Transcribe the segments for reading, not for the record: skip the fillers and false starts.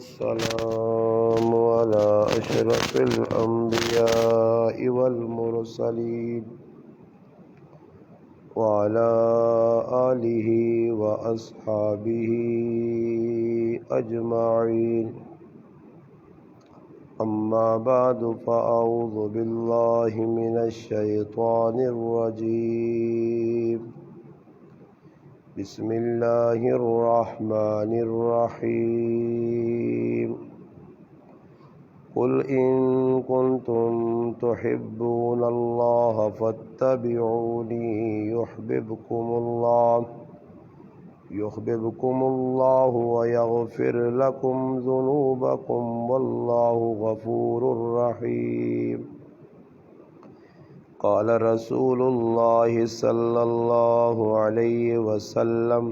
والسلام على أشرف الأنبياء والمرسلين وعلى آله وأصحابه أجمعين. أما بعد فأعوذ بالله من الشيطان الرجيم. بسم الله الرحمن الرحيم. قل إن كنتم تحبون الله فاتبعوني يحببكم الله ويغفر لكم ذنوبكم والله غفور رحيم. قال رسول الله صلى الله عليه وسلم: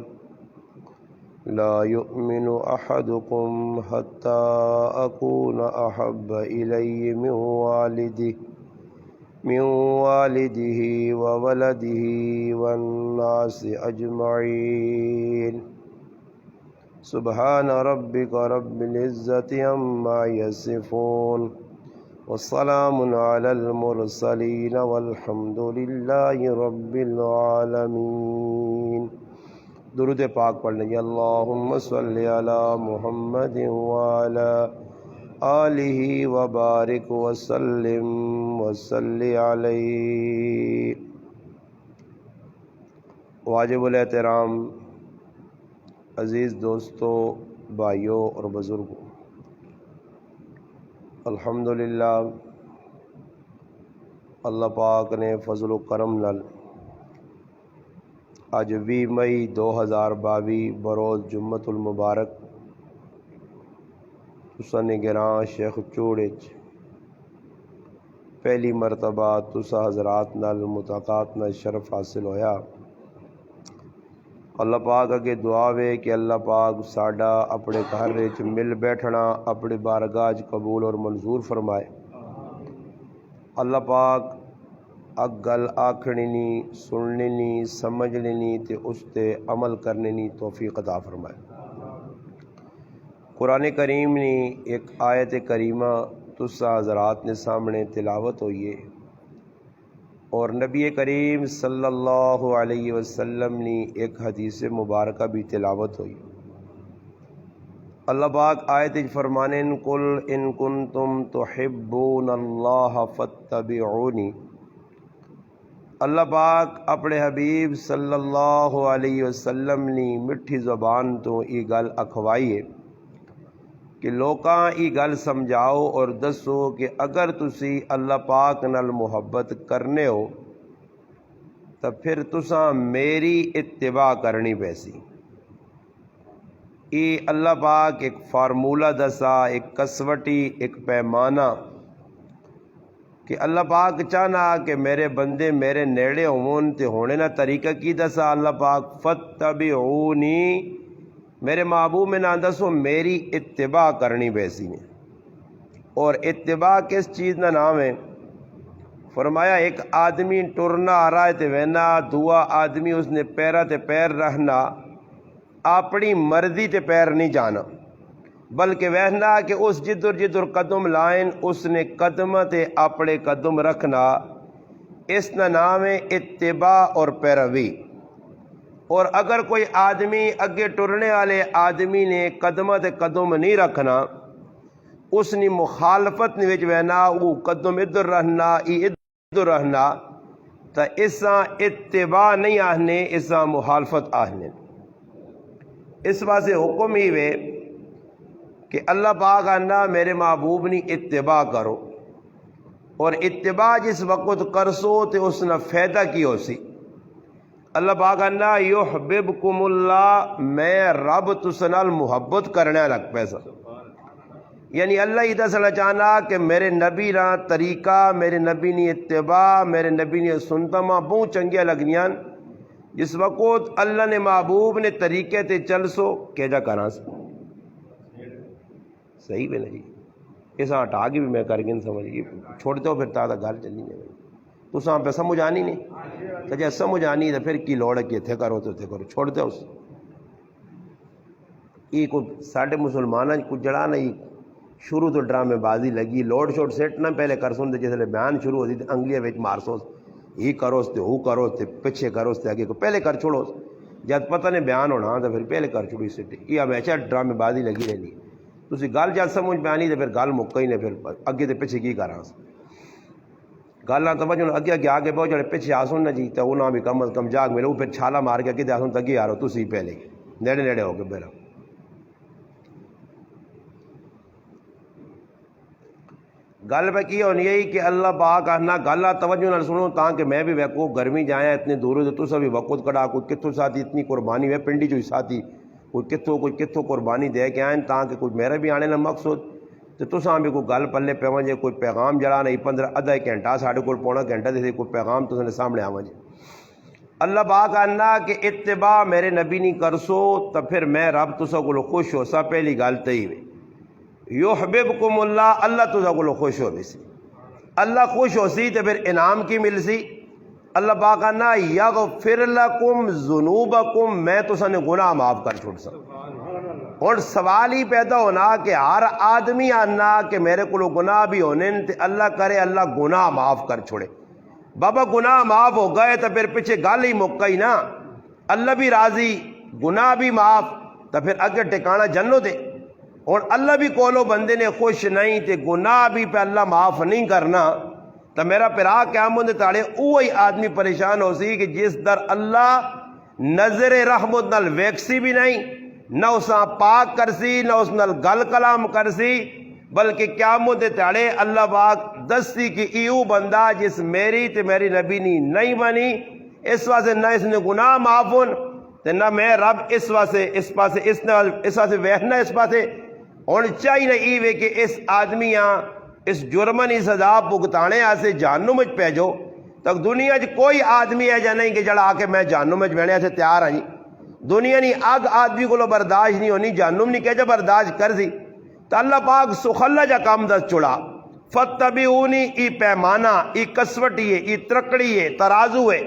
لا يؤمن أحدكم حتى أكون أحب إليه من والده وولده والناس أجمعين. سبحان ربك رب العزة عما يصفون والسلام على المرسلين والحمد لله رب العالمين. درود پاک پڑھنے جی. اللہم صلی علی محمد وعلی آلہ وبارک وسلم وصلی علیہ. واجب الاحترام عزیز دوستو، بھائیوں اور بزرگوں، الحمدللہ اللہ پاک نے فضل و کرم نال اج 20 مئی 2022 بروز جمعۃ المبارک تساں نگراں شیخ چوڑے پہلی مرتبہ تساں حضرات نال ملاقات نال شرف حاصل ہویا. اللہ پاک اگے دعا وے کہ اللہ پاک ساڈا اپنے گھر وچ مل بیٹھنا اپنی بارگاہ وچ قبول اور منظور فرمائے. اللہ پاک اگ گل آکھنی نہیں، سننی نہیں، سمجھنی نہیں تے اس تے عمل کرنے نہیں توفیق عطا فرمائے. قرآن کریم نے ایک آیت کریمہ تساں حضرات نے سامنے تلاوت ہوئی ہے اور نبی کریم صلی اللہ علیہ وسلم نے ایک حدیث مبارکہ بھی تلاوت ہوئی. اللہ پاک آیت فرمانے: قل ان کنتم تحبون اللہ فاتبعونی. اللہ پاک اپنے حبیب صلی اللہ علیہ وسلم نے مٹھی زبان تو یہ گل اکھوائی ہے کہ لوکاں یہ گل سمجھاؤ اور دسو کہ اگر تسی اللہ پاک نال محبت کرنے ہو تو پھر تساں میری اتباع کرنی پیسی. یہ اللہ پاک ایک فارمولہ دسا، ایک کسوٹی، ایک پیمانہ کہ اللہ پاک چاہنا کہ میرے بندے میرے نیڑے ہون تے ہونے نہ طریقہ کی دسا. اللہ پاک فتبعونی، میرے محبوب میں نہ دسو میری اتباع کرنی پیسی نے. اور اتباع کس چیز کا نام ہے؟ فرمایا ایک آدمی ٹرنا آ رہا ہے تے وینا دعا آدمی اس نے پیرا تے پیر رہنا، اپنی مرضی تے پیر نہیں جانا بلکہ وہنا کہ اس جدر قدم لائن اس نے قدم تے اپنے قدم رکھنا. اس کا نام ہے اتباع اور پیروی. اور اگر کوئی آدمی اگے ٹرنے والے آدمی نے قدم تے قدم نہیں رکھنا، اس نے مخالفت وچ وہنا، وہ قدم ادھر رہنا ای ادھر رہنا، تو اساں اتباع نہیں آہنے، اساں مخالفت آہنے. اس واسطے حکم ہی وے کہ اللہ پاک آنا میرے محبوب نے اتباع کرو. اور اتباع جس وقت کرسو تے اس نے فائدہ کی ہو سی. اللہ پاک آنا یحببکم اللہ، میں رب تس نال محبت کرنے لگ پیسا. یعنی اللہ یہ دسنا چاہنا کہ میرے نبی نا طریقہ، میرے نبی نے اتباع، میرے نبی نے سنتا ماں بہت چنگیاں لگنیاں. جس وقت اللہ نے محبوب نے طریقے تے چل سو کہ جا کرا سو صحیح بھی نہیں. اس ہٹا کے بھی میں کر کے سمجھ چھوڑتے ہو پھر تا گل چلنی نہیں. تساں پہ سمجھ آنی نہیں تو جے سمجھ آنی تو پھر کی لوڑ ہے کہ اتنے کرو تو اتنے کرو، چھوڑ دو اس. یہ کوئی ساڈے مسلمانوں کو جڑا نہیں شروع تو ڈرامے بازی لگی لوڈ شوڈ سیٹ نہ پہلے کر سن جس ویلے بیان شروع ہوتی تو انگلیاں وچ مارسوس یہ کرو تے وہ کرو تے پیچھے کرو تے اگے کو پہلے کر چھوڑو جب پتہ نہیں بیان ہونا تو پھر پہلے کر چھوڑی سیٹ یہ ہمیشہ ڈرامے بازی لگی رہی تسی گل جب سمجھ پہ آنی تو پھر گل مکا ہی نہیں پھر اگے تے پیچھے کی کراں گل نہ توجہ اگے اگے آگے بہت جڑے پیچھے آسن نہ جی تو انہاں بھی کم از کم جاگ ملے وہ پھر چھالا مار کے اگے آسن تگے آ رہو تسی پہلے نیڑے نیڑے ہو کے پھر گل پہ کی ہونی ہے کہ اللہ پاک آنا گل توجہ نہ سنو تاکہ میں بھی ویکو گرمی جایا اتنے دور سے تسا بھی وقت کڑا کوئی کتوں ساتھی اتنی قربانی ہوئے پنڈی جو ساتھی کوئی کتوں قربانی دے کے آئیں تاکہ کوئی میرا بھی آنے نہ مقصد تو تساں بھی کوئی گل پلے پیو جے کوئی پیغام جڑا نہیں 15 آدھا گھنٹہ ساڑھے کو پونا گھنٹہ دے کوئی پیغام تو سامنے آواں جے اللہ پاک آنا کہ اتباع میرے نبی نہیں کرسو تو پھر میں رب تسا کو خوش ہو سا پہلی گل تئی ہوئی یحببکم اللہ اللہ تجھا کو خوش ہو سی اللہ خوش ہو سی تو پھر انعام کی مل سی اللہ پاک آنا یغفر لکم ذنوبکم میں تسا نے گناہ معاف کر چھوڑ سا اور سوال ہی پیدا ہونا کہ ہر آدمی آنا کہ میرے کو گناہ بھی ہونے تے اللہ کرے اللہ گناہ معاف کر چھوڑے بابا گناہ معاف ہو گئے تو پھر پیچھے گل ہی مک گئی نا اللہ بھی راضی گناہ بھی معاف تو پھر اگے ٹکانا جنو دے اور اللہ بھی کولو بندے نے خوش نہیں تے گناہ بھی پہ اللہ معاف نہیں کرنا تو میرا پرا قیامت تاڑے وہی آدمی پریشان ہو سی کہ جس در اللہ نظر رحمت نال ویکسی بھی نہیں نہ اساں پاک کرسی نہ اس نال گل کلام کرسی بلکہ قیامت تاڑے اللہ پاک دستی کہ ایو بندہ جس میری تے میری نبی نہیں بنی اس واسطے نہ اس نے گناہ معاف ہون تے نہ میں رب اس واسطے اس پاسے اس واسطے ویخنا اس پاسے اور چاہیے نہ ایوے کہ اس آدمیاں اس جرمنی سزا بھگتانے آسے جہنم وچ پیجو تک دنیا چ کوئی آدمی ہے یا نہیں کہ جڑا آ کے میں جہنم وچ بہنے سے تیار ہاں دنیا نہیں اگ آدمی کو برداشت نہیں ہونی جہنم نہیں کہ جا برداشت کر سی تو اللہ پاک سخلا جا کام دس چڑا فتبعونی ای پیمانہ ای کسوٹی ہے ای ترکڑی ہے ترازو ہے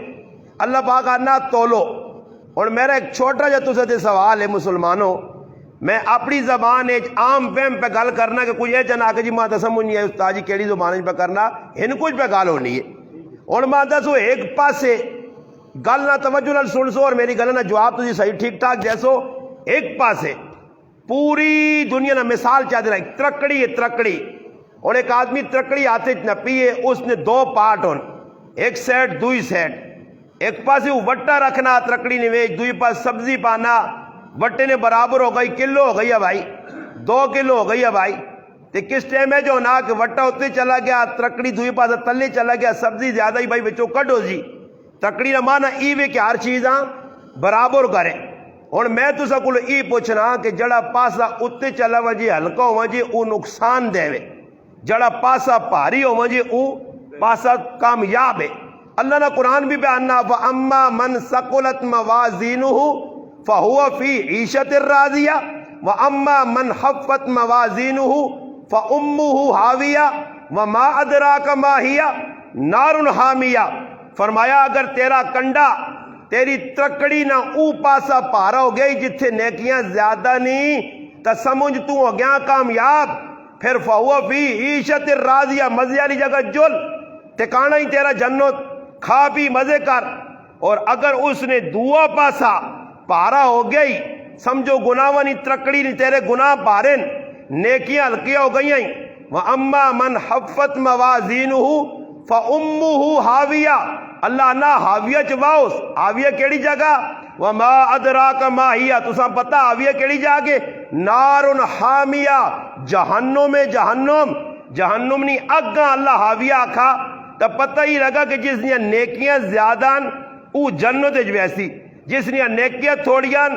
اللہ پاک آنا تولو اور میرا ایک چھوٹا جا تسے سوال ہے مسلمانوں میں اپنی زبان عام فہم پہ گل کرنا کہ کوئی چنا کہ جی ماں تو سمجھ نہیں ہے استاد جی کیڑی زبان پہ کرنا ان کچھ پہ گل ہونی ہے اور ماں دسو ایک پاسے گل نہ توجہ نہ سن سو اور میری گل نہ جواب تجھے صحیح ٹھیک ٹھاک جیسو ایک پاسے پوری دنیا نہ مثال چاہ دے رہا ترکڑی ہے ترکڑی اور ایک آدمی ترکڑی ہاتھ نہ پیے اس نے دو پارٹ ہون ایک سیٹ دوئی سیٹ ایک پاسے وہ وٹا رکھنا ترکڑی نے ویچ دوئی پاس سبزی پانا وٹے نے برابر ہو گئی کلو ہو گئی ہے بھائی 2 کلو ہو گئی ہے بھائی تے کس ٹائم ہے جو نا کہ وٹا اتنے چلا گیا ترکڑی دوئی پاس تلے چلا گیا سبزی زیادہ ہی بھائی بچوں کٹ ہو جی ترکڑی نہ مانا ایوے کہ ہر چیزاں برابر کرے اور میں تو سکول ای پوچھنا کہ جڑا پاسا اتنے چلا وجہ ہلکا ہو وجہ او نقصان دے وے جڑا پاسا پاری ہو وجہ او پاسا کامیاب ہے اللہ نے قرآن بھی بیاننا فَأَمَّا مَنْ سَقُلَتْ مَوَازِينُهُ فَهُوَ فِي عِيشَةٍ رَاضِيَةٍ وَأَمَّا مَنْ خَفَّتْ مَوَازِينُهُ فَأُمُّهُ هَاوِيَةٌ وَمَا أَدْرَاكَ مَا هِيَ نَارٌ حَامِيَةٌ فرمایا اگر تیرا کنڈا تیری ترکڑی نہ او پاسا پارا ہو گئی جتھے نیکیاں زیادہ نہیں تو سمجھ تو ہو گیا کامیاب پھر فَهُوَ فِي عِيشَةٍ رَاضِيَةٍ مزے والی جگہ جل ٹھکانا ہی تیرا جنت کھا پی مزے کر اور اگر اس نے دعا پاسا پارا ہو گئی سمجھو گناہ نہیں ترکڑی نہیں تیرے گناہ پارن نیکیاں ہلکیاں ہو گئی ہیں وَأَمَّا مَنْ حَفَّتْ مَوَازِينُهُ فَأُمُّهُ هَاوِيَةٌ اللہ نہ حاویہ چواؤس حاویہ کیڑی جگہ وَمَا أَدْرَاكَ مَا هِيَ تساں پتہ حاویہ کیڑی جگہ نارٌ حامیہ جہنم جہنم نہیں اگاں اللہ حاویہ آکھا تو پتہ ہی لگا کہ جس نے نیکیاں زیادہ او جنت ویسی جس نے نیکیاں تھوڑیاں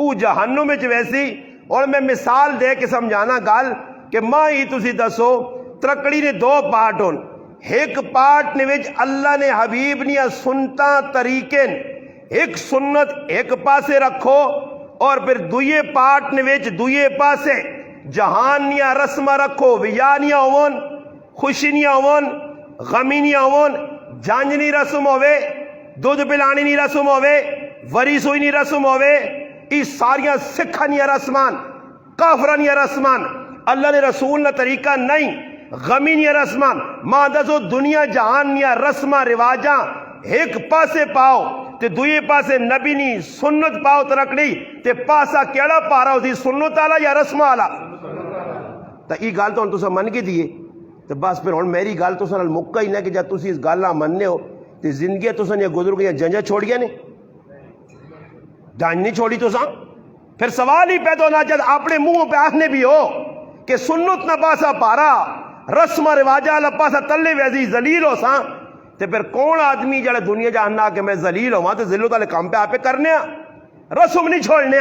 او جہنم ویسی اور میں مثال دے کے سمجھانا گل کہ ماں ہی تسی دسو ترکڑی نے 2 پارٹ ہون ایک پارٹ نے وچ اللہ نے حبیب نیا سنتا طریقے ایک سنت ایک پاسے رکھو اور پھر دوئے پارٹ نے وچ دوئے پاسے جہان نیا رسمہ رکھو ویا نیا ہون خوشی نیا ہون غمی نیا ہون جانج نی رسم ہوئے دودھ پلانی نی رسم ہوئے وری سوئی نی رسم ہوئے اس ساریاں سکھا نیا رسمان کافرن یا رسمان اللہ نے رسول نہ طریقہ نہیں غمین یا رسمان ماں دسو دنیا جہان یا رسماں رواجاں ایک پاسے پاؤ تے دوئے پاسے نبی نی سنت پاؤ ترکڑی تے پاسا کیڑا پارا ہوتی سنت آلا یا رسم آلا تا ای گال تو تسا من کے دیئے تو بس پھر ہن میری گال تسا نال مکہ ہی نہ کہ جب تسی اس گالا مننے ہو تے زندگی تسا نے گزر گئی جنجا چھوڑ گیا نے جان نہیں چھوڑی تسا پھر سوال ہی پیدا ہونا جب اپنے منہ پہ آخنے بھی ہو کہ سنت نہ پاسا پارا رسم رواجہ اللہ پاسا تلے ویزی ذلیل ہو ساں تے پھر کون آدمی جڑے دنیا جاننا کہ میں ذلیل ہوں تے ذلت والے کام پہ آپ کرنے رسم نہیں چھوڑنے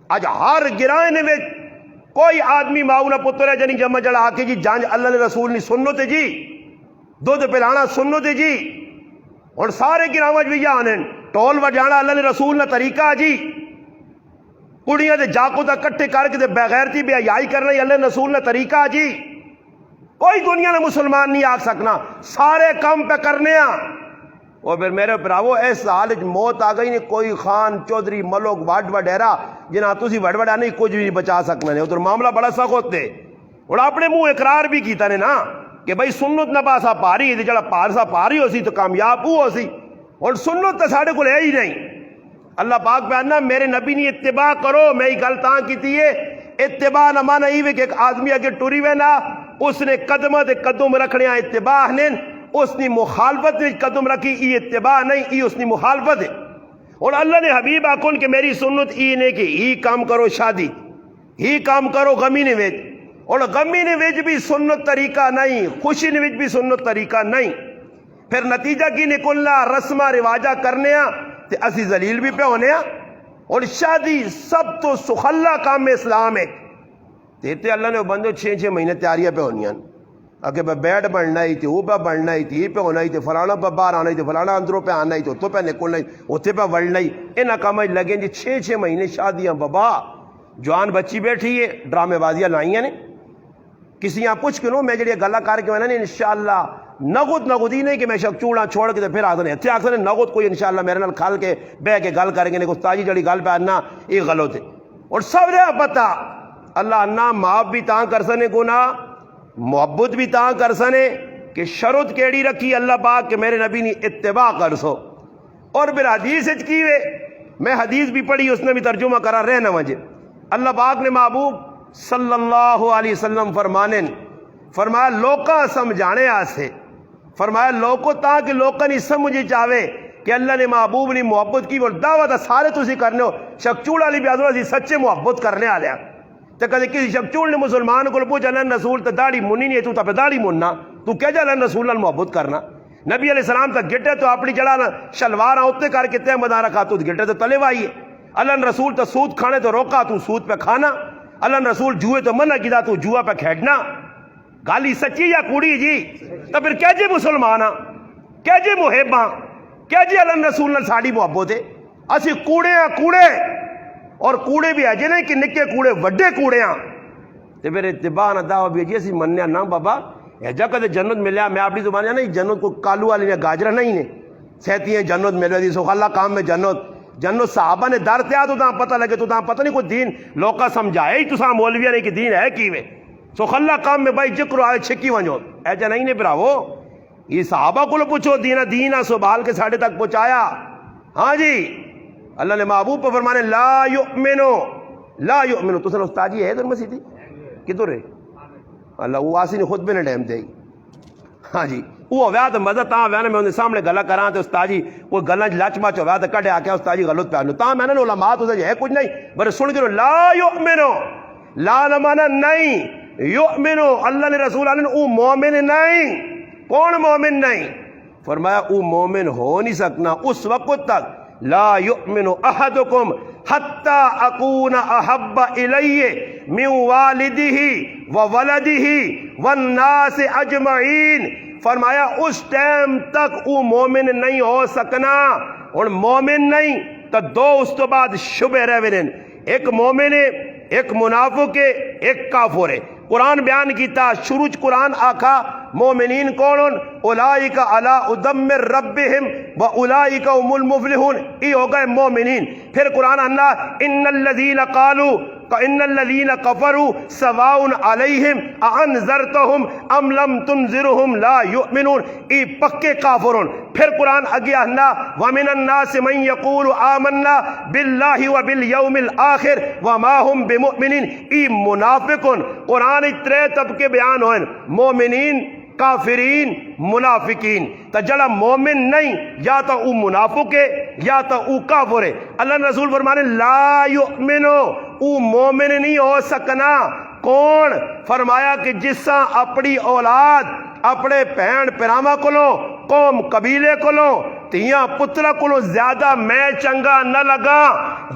آج ہر گرائے میں کوئی آدمی ماؤ نہ پتر ہے جنی جمع جڑا آکے جی جانج اللہ نے رسول نہیں سنو تے جی دودھ پلانا سنو تے جی اور سارے گراوج بھی جانے ٹول وجانا اللہ نے رسول نہ طریقہ جی کڑیاں دے جاکو دا کٹھے کر کے دے بغیرتی بے حیائی کرنا اللہ نے رسول نہ طریقہ جی کوئی دنیا نے مسلمان نہیں آگ سکنا سارے کام پہ کرنے اور پھر میرے پراؤ اس حال موت آ گئی نہیں کوئی خان چودھری ملوک وڈ وڈیرا جنہاں تسی وڈ وڈا نہیں کچھ بھی نہیں بچا سکنا نہیں ادھر معاملہ بڑا سخت ہوتے اور اپنے منہ اقرار بھی کیتا نے نا کہ بھائی سنت نہ پاسا پاری ہے جڑا پارسا پاری ہو سی تو کامیاب ہو سی اور سنت تو ساڑھے کو ہے ہی نہیں اللہ پاک پہ آنا میرے نبی نے اتباع کرو میں ہی گل تاں کیتی ہے اتباع نہ مانا ہی کہ ایک آدمی اگر ٹوری وے نا اس نے قدمہ دے قدم رکھنے اتباع نے اس نے مخالفت میں قدم رکھی ای اتباع نہیں ای اس نے مخالفت ہے اور اللہ نے حبیب آکن کہ میری سنت ای نے کہ ہی کام کرو شادی ہی کام کرو غمی نے ویج اور غمی نے ویج بھی سنت طریقہ نہیں خوشی نے ویج بھی سنت طریقہ نہیں پھر نتیجہ کی نکلنا رسمہ رواجہ کرنے تے اسی ذلیل بھی پہ ہونے اور شادی سب تو سخلا کام میں اسلام ہے تے اللہ نے بندو 6 مہینے تیاریاں پہ ہونی ہیں اگر میں بیڈ بڑھنا ہی تھی وہ پہ بڑھنا ہی تھی یہ پہ ہونا ہی تھی فلانا پہ باہر آنا ہی تھی فلانا اندروں پہ آنا ہی تھی اتوں پہ نکلنا ہی اتنے پہ بڑھنا ہی ان کام لگیں جی 6 مہینے شادیاں بابا جوان بچی بیٹھی ہے ڈرامے بازیاں لائیں نے کسی یہاں پوچھ کے نو میں جڑی گلا کر کے میں نے انشاءاللہ نغد ہی نہیں کہ میں شک چوڑا چھوڑ کے پھر آخر اتنے آخر نغد کوئی انشاءاللہ میرے نال کھال کے بہ کے گل کریں گے استاجی جڑی گل پہ آنا یہ غلط ہے اور سب رہا پتا اللہ انا معاف بھی تاں کر سنے گناہ محبت بھی تاں کر سنے کہ شرط کیڑی رکھی اللہ پاک کہ میرے نبی نے اتباع کر سو اور پھر حدیث کی وے میں حدیث بھی پڑھی اس نے بھی ترجمہ کرا رہنا مجھے اللہ پاک نے محبوب صلی اللہ علیہ وسلم فرمایا لوکاں سمجھانے آسے فرمایا لوکو تاکہ لوکاں نہیں سمجھے چاہے کہ اللہ نے محبوب نے محبت کی اور دعوت سارے تسی کرنے ہو شکچوڑ علی بیازو سی سچے محبت کرنے آ لیا تو کدے کسی شکچوڑ نے مسلمان کو پوچھا اللہ رسول تو داڑھی منی نہیں ہے تو پہ داڑھی مننا تو کیا جا اللہ رسول اللہ محبت کرنا نبی علیہ السلام تک گٹے تو اپنی جڑا شلوار اتنے کر کے تہ مدارہ کھا تو گٹے تو تلے وائی ہے اللہ رسول تو سود کھانے تو روکا تو سود پہ کھانا اللہ رسول جوئے تو منع کیا تو جوا پہ کھیڑنا گالی سچی یا کوڑی جی تو پھر کیا جی مسلمان کیا جی محباں کیا جی اللہ رسول نے ساڑی محبت ہے اسی کوڑے ہیں کوڑے اور کوڑے بھی ہے جی نہیں کہ نکے کوڑے وڈے کوڑے ہیں تو پھر اتباع نہ دعویٰ بھی جی اسی منیا نہ بابا ایجا کدے جنت ملیا میں اپنی زبان نہیں جنت کو کالو والی نے گاجرہ نہیں نے سہتی ہیں جنت ملیا دی سو اللہ کام میں جنت صحابہ نے در تیا تو تاں پتہ لگے تو تاں پتہ نہیں کوئی دین لوکا سمجھائے ہی تو ساں مولویہ نہیں کہ دین ہے کیوے سو اللہ کام میں بھائی جکر آئے چھکی ونجو ایجا نہیں نے براو یہ صحابہ کو لو پوچھو دینہ سبحال کے ساڑھے تک پہنچایا ہاں جی اللہ نے محبوب پر فرمانے لا یؤمنو تو سن استاجی ہے در مسیح کدھر ہے اللہ وہ آسی نے خود بھی نے ڈیم دے ہاں جی وہ ہویا تو مزہ تاں ہویا میں انہیں سامنے گلہ کراں تو استاجی وہ گلہ لچ مچ ہویا تو کڑے آکے استاجی غلط پہ آنو تاں میں نے علماء تو ہے کچھ نہیں برے سن کے لا یؤمنو لا نمانا نہیں یؤمنو اللہ نے رسول اللہ نے او مومن نہیں کون مومن نہیں فرمایا او مومن ہو نہیں سکنا اس وقت تک لا یؤمن احدکم حتی اکون احب الیہ من والدہ وولدہ والناس اجمعین فرمایا اس ٹائم تک او مومن نہیں ہو سکنا اور مومن نہیں تو دو اس تو بعد شبہ رہوین ایک مومن ہے ایک منافق ہے ایک کافر ہے قرآن بیان کیتا شروع قرآن آکھا مومنین کونن اولائک علی ادم ربہم و اولائک هم المفلحون یہ ہو گئے مومنین پھر قرآن اللہ ان الذین قالوا ان الذین کفروا سواء علیہم اانذرتہم ام لم تنذرہم لا یؤمنون، ای پکے کافرون۔ پھر قرآن اگے آہنا ومن الناس من یقول آمنا باللہ وبالیوم الآخر وما هم بمؤمنین، ای منافقون۔ قرآن ترے طبقے بیان ہوئے، مومنین، کافرین، منافقین۔ تو جڑا مومن نہیں یا تو او منافق ہے یا تو او کافر ہے۔ اللہ رسول فرمانے لا یؤمنو، او مومن نہیں ہو سکنا۔ کون؟ فرمایا کہ جساں اپنی اولاد اپنے بہن پراواں کولوں، قوم قبیلے کولوں، تیاں پترا کولوں زیادہ میں چنگا نہ لگا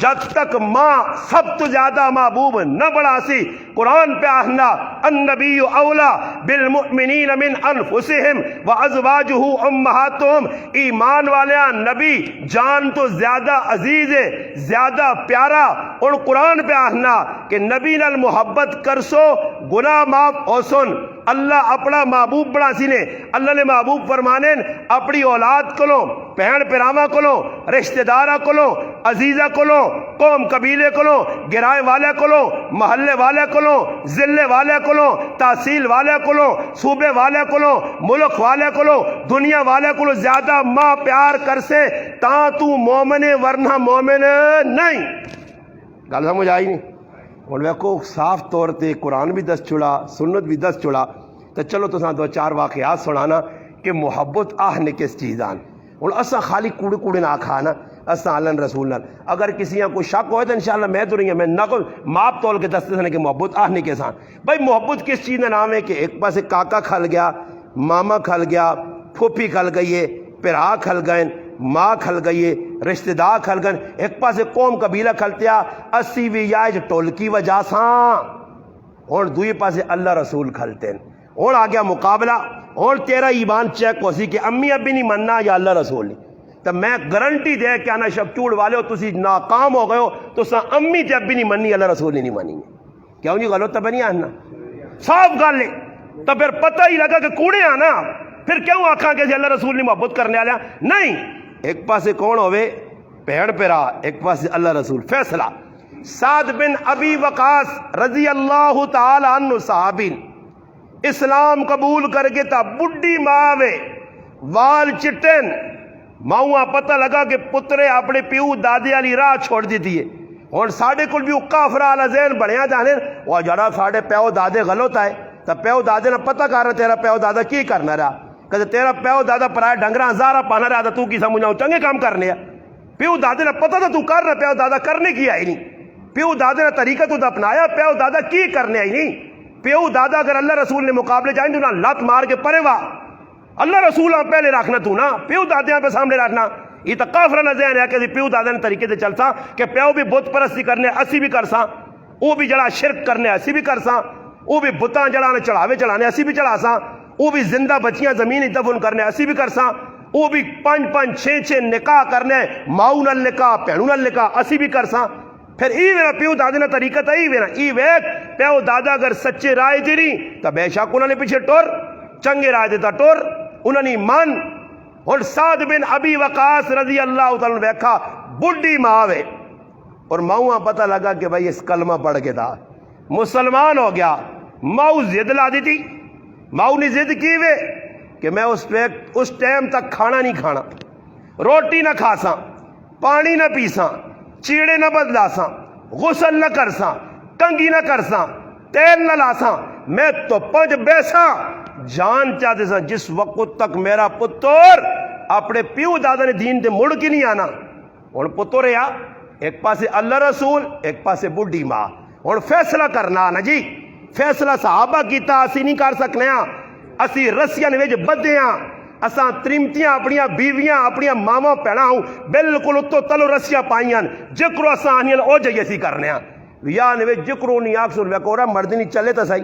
جب تک ماں سب تو زیادہ محبوب نہ بڑھا سی۔ قرآن پہ آہنا النبی اولا بالمؤمنین من انفسہم وازواجہ امہاتہم، ایمان والیاں نبی جان تو زیادہ عزیز ہے، زیادہ پیارا۔ اور قرآن پہ آہنا کہ نبی نال محبت کرسو گناہ معاف ہو سن۔ اللہ اپنا محبوب بڑا سی نے، اللہ نے محبوب فرمانے اپنی اولاد کولوں، بہن پراواں کولوں، رشتہ داراں کولوں، عزیزاں کولوں، قوم قبیلے کولوں، گرائے والے کولوں، محلے والے کولوں، ضلع والے کولوں، تحصیل والے کولوں، صوبے والے کولوں، ملک والے کولوں، دنیا والے کولوں زیادہ ماں پیار کرسے تاں تو مومن ہے، ورنہ مومن نہیں۔ گل سمجھ آئی نہیں؟ اور ویکو صاف طور تے قرآن بھی دس چھڑا، سنت بھی دس چھڑا۔ تو چلو تو دو چار واقعات سنانا کہ محبت آہنے کس چیز آن۔ اور اساں خالی کوڑے کوڑے نہ کھانا، اساں اللہ رسول نال اگر کسی کو شک ہوئے تو انشاءاللہ میں تو نہیں ہے، میں نہ کوئی ماپ تول کے دستے سنے کہ محبت آہنے کے سان۔ بھائی محبت کس چیز کا نام ہے کہ ایک پاسے کاکا کھل گیا، ماما کھل گیا، پھوپھی کھل گئی ہے، پھرا کھل گئے، ماں کھل گئی ہے، رشتہ دار کھل گئے، ایک پاسے قوم قبیلہ کھلتیا، اسی بھی یا ٹول کی وجہ ساں، اور دوئی پاسے اللہ رسول کھلتے ہیں۔ اور آ گیا مقابلہ، اور تیرا ایمان چیک ہو سی کہ امی ابھی نہیں مننا یا اللہ رسول نہیں۔ تو میں گارنٹی دے کہ آنا شب چوڑ والے ہو تسی ناکام ہو گئے ہو تو سا امی تے ابھی نہیں مننی، اللہ رسول نہیں مانی گے۔ کیوں جی غلط تو نہیں آنا، صاف گل ہے۔ تو پھر پتہ ہی لگا کہ کوڑے آنا، پھر کیوں آکھاں کہ اللہ رسول نے محبت کرنے والا نہیں۔ ایک پاسے کون ہوئے؟ بہن پیرا، ایک پاسے اللہ رسول۔ فیصلہ سعد بن ابی وقاص رضی اللہ تعالی عنہ صحابی اسلام قبول کر کے تا بڈی ماں وے وال چٹن، ماؤں پتہ لگا کہ پترے اپنے پیو دادے والی راہ چھوڑ دیتی ہے۔ اور ساڑھے کل بھی کافرہ والا ذہن بڑھیا جانے وہ جڑا ساڑھے پیو دادے غلط آئے تو پیو دادے نے پتہ کر رہا تیرا پیو دادا کی کرنا رہا، کہ تیرا پیو دادا پرائے ڈنگرہ ہزارہ پانا رہا تو کی سمجھاؤں چنگے کام کرنے ہے۔ پیو دادے نے پتہ تھا تو کر رہا، پیو دادا کرنے کی آئی نہیں، پیو دادے نے طریقہ تو اپنایا، پیو دادا کی کرنے آئی نہیں۔ پیو دادا اگر اللہ رسول نے مقابلے جائیں تو نہ لات مار کے پرے وا، اللہ رسول پہلے رکھنا تو نا پیو دادیاں پہ سامنے رکھنا۔ یہ تو کافرہ نہ ذہن ہے کہ پیو دادا نے طریقے سے چلتا کہ پیو بھی بت پرستی کرنے اسی بھی کرساں، وہ بھی جڑا شرک کرنے اسی بھی کرساں، وہ بھی بتاں جڑانے چڑھاوے چڑھانے اسی بھی چڑھاساں، وہ بھی زندہ بچیاں زمین دفن کرنے اسی بھی کرساں، وہ بھی 5-5 6 نکاح کرنے ماؤں نال نکاح بہنوں نال نکاح اسی بھی کرساں۔ پھر ای وینا پیو دادے نے طریقہ تا ای وینا ای ویک پیو دادا اگر سچے رائے دیری تو بے شک انہوں نے پیچھے ٹور، چنگے رائے دیتا ٹور، انہوں نے مان۔ اور سعد بن ابی وقاص رضی اللہ تعالیٰ نے ویکھا بڈی ماں وے، اور ماؤں پتہ لگا کہ بھائی اس کلمہ پڑھ کے تھا مسلمان ہو گیا۔ ماؤں زد لا دی تھی، ماؤں نے زد کی وے کہ میں اس ٹائم تک کھانا نہیں کھانا، روٹی نہ کھاساں، پانی نہ پیساں، چیڑے نہ بدلاساں، غسل نہ کرساں، کنگھی نہ کرساں، تیل نہ لاساں، میں تو 5 بیساں جان چاہتے ساں جس وقت تک میرا پتر اپنے پیو دادا نے دین تے مڑ کے نہیں آنا۔ اور پتر رہا ایک پاسے اللہ رسول، ایک پاسے بڈھی ماں، اور فیصلہ کرنا نا جی، فیصلہ صحابہ کیتا اسی نہیں کر سکنے ہاں، اسی رسیاں وچ بدے ہاں، اساں ترمتیاں اپنیاں بیویاں اپنیاں ماما پیڑا ہوں بالکل اتو تلو رسیاں پائیاں جکرو اساں آنیاں او جائیے سی کرنے ہاں یا نوے جکرو نہیں آکھ سن ویکورا مرد نہیں چلے تا سائی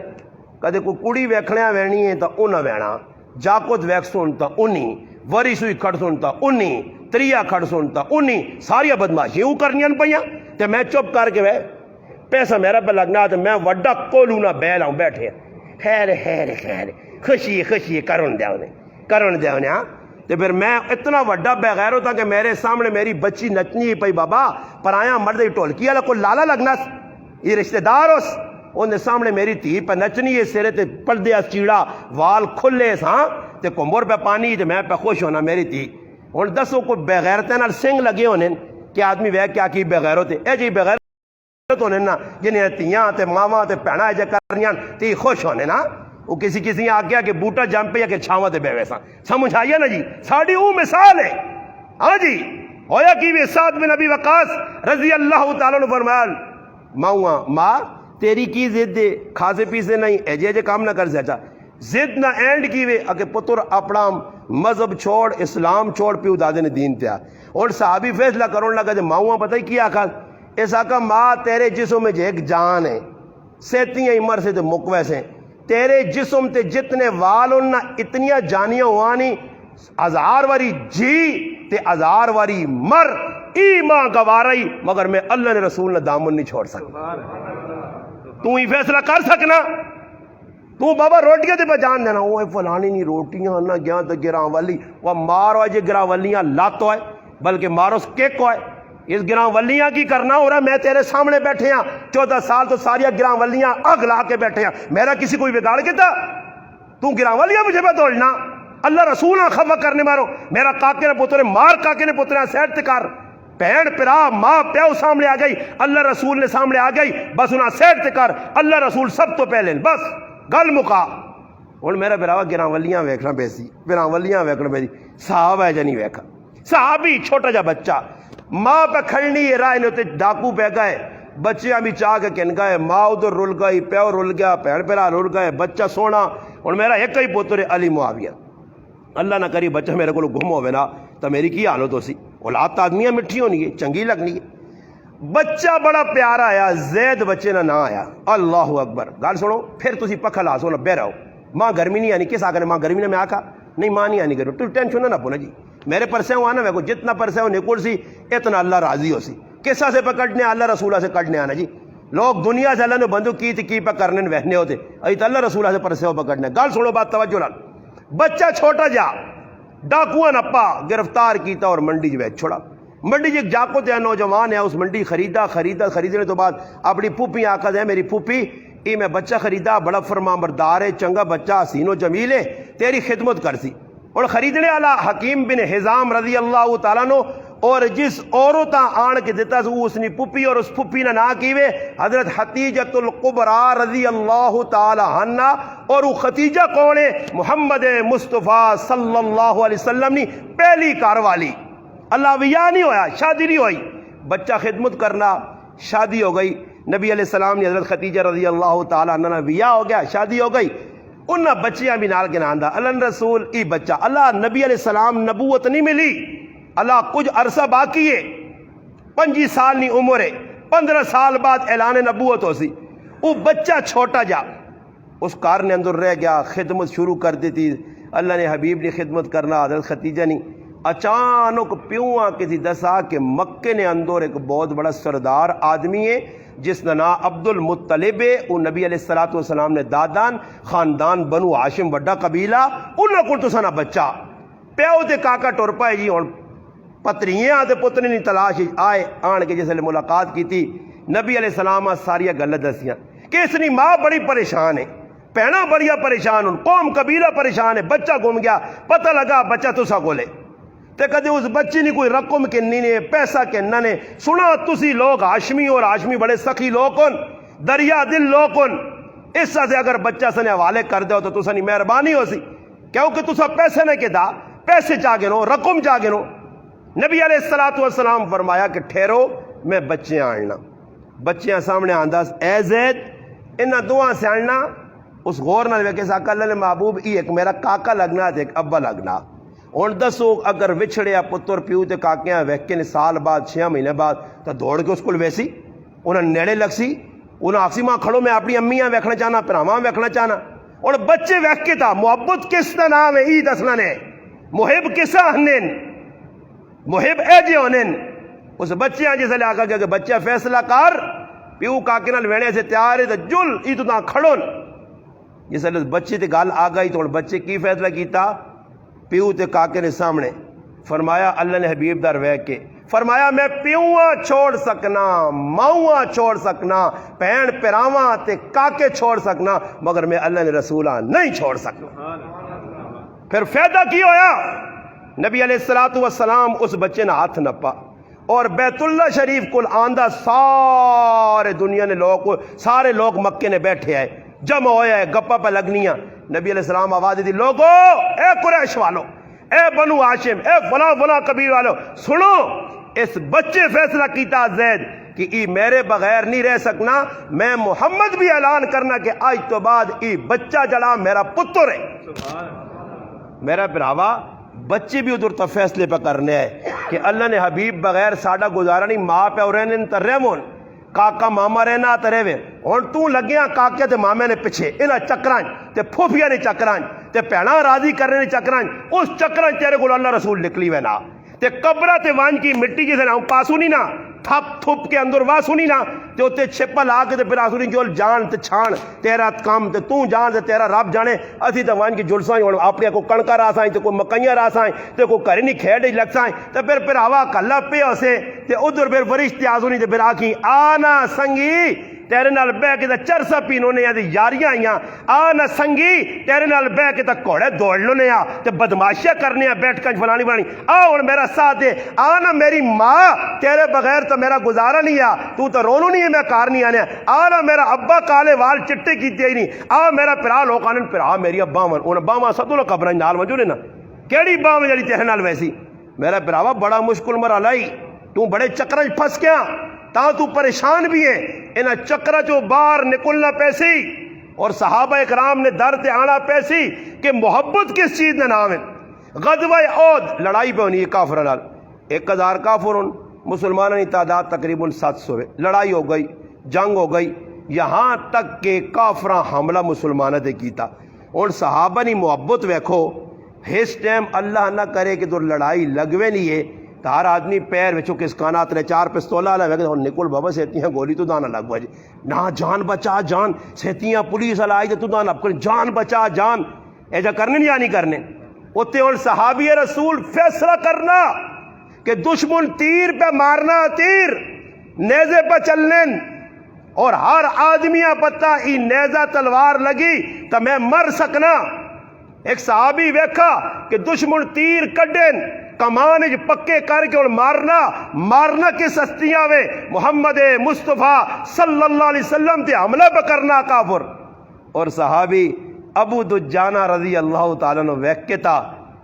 کدے کوئی کڑی ویکھنیاں وینی ہے تا انہ وینا جاکت ویک سنتا انہی وری سوئی کھڑ سنتا انہی تریا کھڑ سنتا انہی ساریا بدماشی او کرنیاں پائیاں تے میں چپ کر کے وے پیسہ میرا پہ لگنا تو میں وڈا کولونا بیل ہوں بیٹھے خیر خیر خیر خوشی خوشی کرن دیا انہیں ہاں تو پھر میں اتنا وڈا بغیر ہوتا کہ میرے سامنے میری بچی نچنی پئی بابا پرایا مرد ٹولکی والا کوئی لالا لگنا یہ رشتہ دار اس انہیں سامنے میری دھی پہ نچنی ہے، سرے تے پردے چیڑا وال کھلے ساں تے کمبر پہ پانی تے میں پہ خوش ہونا میری دھی. ہن دسو کوئی بغیرتے نال سنگ لگے ہونے کہ آدمی وے کیا کی بغیرت اے جی بغیرت ہونے نا جنہیں تیاں تے ماواں تے بھیڑاں اے جے کرنیاں تے خوش ہونے نا. وہ کسی آگیا کہ بوٹا جم پہ یا کہ چھاواں تے بے ویسا سمجھ آئیے نا جی. ساڑی او مثال ہے. ہاں جی ہویا کی بھی سعد بن ابی وقاص رضی اللہ تعالیٰ عنہ فرمایا ماں ماں تیری کی ضد دے کھاسے پیسے نہیں ایجے کام نہ کر سیچا ضد نہ اینڈ کی وے اگر پتر اپنا مذہب چھوڑ اسلام چھوڑ پیو دادے نے دین تیا. اور صحابی فیصلہ کرون لگا جو ماں پتہ ہی کیا آخا اس آقا ماں تیرے جسم میں جو ایک جان ہے سیتیاں عمر سے تو مکوے سے تیرے جسم تے جتنے وال انہا اتنیاں جانیاں ہوانی ہزار واری جی تے ہزار واری مر ای ماں گوارئی مگر میں اللہ نے رسول نے دامن نہیں چھوڑ سکتا. تو ہی فیصلہ کر سکنا. تو بابا روٹیاں تے پہ جان دینا وہ فلانی نہیں روٹیاں نہ گیا تو گراں والی وہ مارو ہے جی گراں والیاں لاتو ہے بلکہ مارو کیک کو ہے. اس گراں ولیاں کی کرنا ہو رہا میں تیرے سامنے بیٹھے ہیں 14 سال تو ساری گراں ولیاں اگ لا کے بیٹھے ہیں میرا کسی کوئی بگاڑ کے تھا تو گراں ولیاں مجھے پہ دوڑنا اللہ رسول خفا کرنے مارو میرا کاکے نے پترے مار کاکے نے پترے سیٹ کر پہن پرا ماں پیو سامنے آ گئی اللہ رسول نے سامنے آ گئی بس انہاں سیٹ کر اللہ رسول سب تو پہلے بس گل مکا. اور میرا براوا گراں ولیاں ویکھنا پیسی گراں ولیاں ویکھنا پیسی صحابہ ہے جنی ویکھا صحابی چھوٹا جا بچہ ماں پہ کھڑنی ہے راہ نے ڈاکو پہ گئے بچیاں بھی چاہ کے کن گئے ماں ادھر رل گئی پیو رل گیا پہن پیرا رل گئے بچہ سونا. اور میرا ایک ہی پتر ہے علی معاویہ اللہ نہ کری بچہ میرے کو گم ہوئے نا تو میری کی حالت ہو سی اولاد آدمیاں مٹھی ہونی ہے چنگی لگنی ہے. بچہ بڑا پیارا آیا زید بچے نہ آیا اللہ اکبر گال سنو پھر تسی پکھا لا سو نہ بہ رہو ماں گرمی نہیں آنی کس آگے ماں گرمی نے میں آکھا نہیں ماں نہیں آنی گرمی تو ٹینشن نہ پونا جی میرے پرسے ہوا نا میں کو جتنا پرسے ہو نکل سی اتنا اللہ راضی ہو سی کسا سے پکڑنے اللہ رسولہ سے کٹنے آنا جی. لوگ دنیا سے اللہ نے بندو کی تھی کی پہ کرنے وہنے ہوتے ای تو اللہ رسولہ سے پرسے ہو پکڑنے. گال سنو بات توجہ لال بچہ چھوٹا جا ڈاکوہ نپا گرفتار کیتا اور منڈی جو بیچ چھوڑا. منڈی جی ایک جاکو تے نوجوان ہے اس منڈی خریدنے تو بعد اپنی پھوپھی آکھا دے میری پھوپھی ای میں بچہ خریدا بڑا فرما بردار ہے چنگا بچہ حسین و جمیل ہے تیری خدمت کر سی. اور خریدنے والا حکیم بن حزام رضی اللہ تعالیٰ نو اور جس عورتہ آن کے دیتا وہ اس نے پھوپھی اور اس پھوپھی نے نہ کیوے حضرت خدیجۃ الکبریٰ رضی اللہ تعالیٰ عنہ. اور وہ خدیجہ کون ہے محمد مصطفیٰ صلی اللہ علیہ وسلم نے پہلی کار والی اللہ ویا نہیں ہویا شادی نہیں ہوئی بچہ خدمت کرنا شادی ہو گئی. نبی علیہ السلام نے حضرت خدیجہ رضی اللہ تعالیٰ عنہ ویا ہو گیا شادی ہو گئی انہاں بچیاں بھی نال کے ناندہ اللہ رسول ای بچہ اللہ نبی علیہ السلام نبوت نہیں ملی اللہ کچھ عرصہ باقی ہے 25 سال نہیں عمر ہے 15 سال بعد اعلان نبوت ہو سی. وہ بچہ چھوٹا جا اس کار نے اندر رہ گیا خدمت شروع کر دیتی اللہ نے حبیب نے خدمت کرنا حضرت خدیجہ نہیں اچانک پیواں کسی دسا کہ مکے نے اندر ایک بہت بڑا سردار آدمی ہے جس کا نام عبد المطلب ہے وہ نبی علیہ السلام نے دادان خاندان بنو ہاشم وڈا قبیلہ انہوں کو تو سنا بچہ پیو تے کاکا ٹر پائے جی اور پتریاں تے پتری نہیں تلاش آئے آن کے جیسے ملاقات کی تھی نبی علیہ السلام ساریاں گلیں دسیاں کہ اس نے ماں بڑی پریشان ہے پہنا بڑیا پریشان ہوں قوم قبیلہ پریشان ہے بچہ گم گیا پتہ لگا بچہ تسا گولے تے کدے اس بچی نے کوئی رقم کے نہیں پیسہ کے نہ سنا تسی لوگ ہاشمی اور ہاشمی بڑے سخی لوگن دریا دل لوگن اس سے اگر بچہ سنے حوالے کر دو تو تسا نہیں مہربانی ہو سی کیونکہ تسا پیسے نہ کے دا پیسے چاہے نو رقم چاہے نو. نبی علیہ السلام فرمایا کہ ٹھہرو میں بچے آنا بچیاں سامنے آندہ اے زید انہاں دعا سے آنا اس غور نہ ویکے ساکا اللہ نے محبوب ای ایک میرا کاکا لگنا تے ایک ابا لگنا. اور دسو اگر وچھڑیا پتر پیو تے کاکیاں ویکے نے سال بعد 6 مہینے بعد تو دوڑ کے اس کو ویسی انہاں نیڑے لگ سی انہاں آخسی ماں کھڑو میں اپنی امیاں ویکھنا چاہنا پراواں ویکھنا چاہنا. اور بچے ویکھ کے تھا محبت کس کا نام ہے ای دسنا نے محب کسا ہنن محب اے جی ہنن اس بچیاں جیسے لے آکا کہ بچہ فیصلہ کر پیو کاکے نال وینے سے تیار ہے تو جل ای تو تاں کھڑون جیسے بچے تے گال آ گئی تو بچے کی فیصلہ کیتا پیو تے کاکے نے سامنے فرمایا اللہ نے حبیب دار وے کے فرمایا میں پیواں چھوڑ سکنا، ماواں چھوڑ سکنا، بہن پراواں تے کاکے چھوڑ سکنا، مگر میں اللہ نے رسولاں نہیں چھوڑ سکنا۔ پھر فائدہ کی ہویا؟ نبی علیہ السلام اس بچے نے ہاتھ نپا اور بیت اللہ شریف کل آندہ سارے دنیا نے سارے لوگ مکے نے بیٹھے آئے، جمع ہویا ہے، گپا پہ لگنیاں۔ نبی علیہ السلام آواز دی، لوگو اے قریش والو، اے بنو ہاشم، اے فلاں فلاں قبیل والو، سنو اس بچے فیصلہ کیتا زید کہ ای میرے بغیر نہیں رہ سکنا، میں محمد بھی اعلان کرنا کہ آج تو بعد ای بچہ جڑا میرا پتر ہے۔ میرا براوا بچے بھی ادھر تا فیصلے پہ کرنے ہے کہ اللہ نے حبیب بغیر ساڑا گزارا نہیں، ماں پہ اور رہنے تر رہمون کاکا ماما رہنا ترے وے ہن تو لگیاں کاکے تے مامے نے پچھے انہاں چکران تے پھوپھیا نے چکران تے پیڑاں راضی کرنے نے چکران، اس چکران تیرے کو اللہ رسول نکلی وے نا تے قبرہ تے وان کی مٹی جسے نا پاسو نہیں نا تھپ تھپ کے اندر واسو نہیں نا تے اتے چھپا لا کے تے پھر آسو نہیں جول جان تے چھان تیرا کام تے تو جان تے تیرا رب جانے، اسی تے وان کی جلساں ہوں اپنے کو کڑکا راسائیں تے کوئی مکئیاں راسائیں تے کوئی کری نہیں کھیڑ لگسائیں تے پھر ہوا کلا پہ اسے تے ادھر پھر فرشتے آسو نہیں تے پھر آکھیں آنا سنگی تیرے نال بہ کے تے چرسا پینو نے تے یاریاں آئیاں، آنا سنگی تیرے نال بہ کے تے گھوڑے دوڑ لونے آ تے بدماشیاں کرنے آ بیٹھ کنج فلانی بنانی، آ ہن میرا ساتھ دے، آنا میری ماں تیرے بغیر تو میرا گزارا نہیں آ، تو تو رونو نہیں ہے میں کار نہیں آنے، آنا میرا ابا کالے وال چٹے کیتے ہی نہیں، آ میرا پرا لوگ آنن پرا میری ابا من انہاں باواں سدو لو قبراں نال وجو نے نا کیڑی باواں جڑی تیرے نال ویسی۔ میرا پراوا بڑا مشکل مرحلہ ہی، تو بڑے چکراں پھس گیا تا تو پریشان بھی ہے، انہاں چکرا جو باہر نکلنا پیسی اور صحابہ اکرام نے در تے آنا پیسی کہ محبت کس چیز نے نام ہے۔ غزوہ احد لڑائی پہ ہونی ہے کافروں نال، 1000 کافر ان مسلمانوں کی تعداد تقریباً 700 ہے، لڑائی ہو گئی، جنگ ہو گئی، یہاں تک کہ کافراں حملہ مسلمانوں تے کیتا۔ اور صحابہ نے محبت ویکھو، اس ٹائم اللہ نہ کرے کہ تو لڑائی لگوے نہیں ہے تو ہر آدمی پیر وچوں کس کانات نے 4 پستولہ والا ویکھے ہن نکل بابا سیتیاں گولی تو دانا لگ بجے نہ جان بچا جان، سیتیاں پولیس والا آئی تو دانا اپنے جان بچا جان، ایجا کرنے نہیں آنی کرنے۔ اتے ہن صحابی رسول فیصلہ کرنا کہ دشمن تیر پہ مارنا تیر، نیزے پہ چلنے، اور ہر آدمیاں پتہ ای نیزہ تلوار لگی تو میں مر سکنا۔ ایک صحابی ویکھا کہ دشمن تیر کڈن کمان پکے کر کے اور مارنا کس ہستیاں وے محمد مصطفیٰ صلی اللہ علیہ وسلم تے حملہ پہ کرنا کافر۔ اور صحابی ابو دجانہ رضی اللہ تعالیٰ نے ویکھ کے تھا